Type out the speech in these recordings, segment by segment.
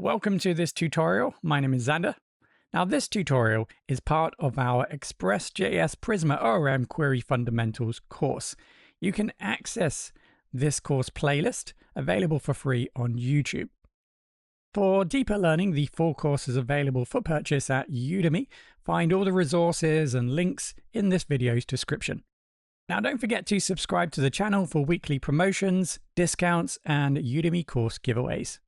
Welcome to this tutorial. My name is Xander. Now this tutorial is part of our ExpressJS Prisma ORM Query Fundamentals course. You can access this course playlist available for free on YouTube. For deeper learning, the full course is available for purchase at Udemy. Find all the resources and links in this video's description. Now don't forget to subscribe to the channel for weekly promotions, discounts, and Udemy course giveaways.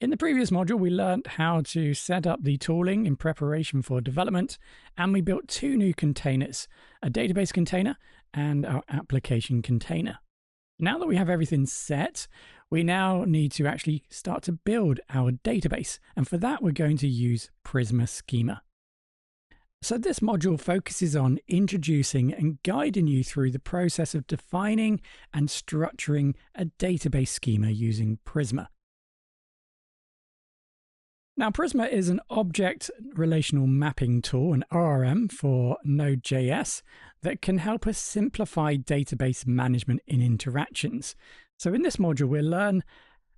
In the previous module, we learned how to set up the tooling in preparation for development, and we built two new containers, a database container and our application container. Now that we have everything set, we now need to actually start to build our database, and for that we're going to use Prisma Schema. So this module focuses on introducing and guiding you through the process of defining and structuring a database schema using Prisma. Now, Prisma is an object relational mapping tool, an ORM for Node.js, that can help us simplify database management in interactions. So in this module, we'll learn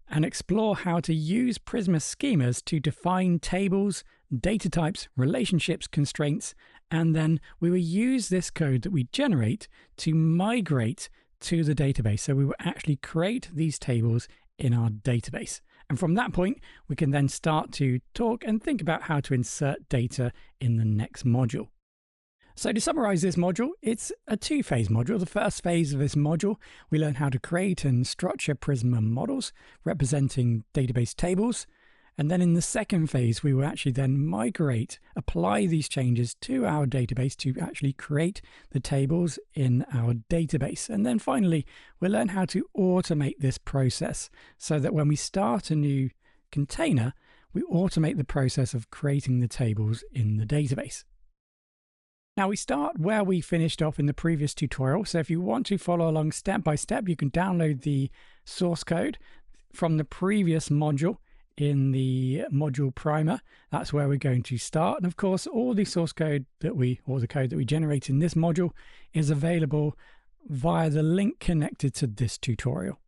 and explore how to use Prisma schemas to define tables, data types, relationships, constraints, and then we will use this code that we generate to migrate to the database. So we will actually create these tables in our database. And from that point, we can then start to talk and think about how to insert data in the next module. So to summarize this module, it's a two-phase module. The first phase of this module, we learn how to create and structure Prisma models representing database tables. And then in the second phase, we will actually then migrate, apply these changes to our database to actually create the tables in our database. And then finally, we'll learn how to automate this process so that when we start a new container, we automate the process of creating the tables in the database. Now we start where we finished off in the previous tutorial. So if you want to follow along step by step, you can download the source code from the previous module in the module primer. That's where we're going to start. And of course, all the source code the code that we generate in this module is available via the link connected to this tutorial.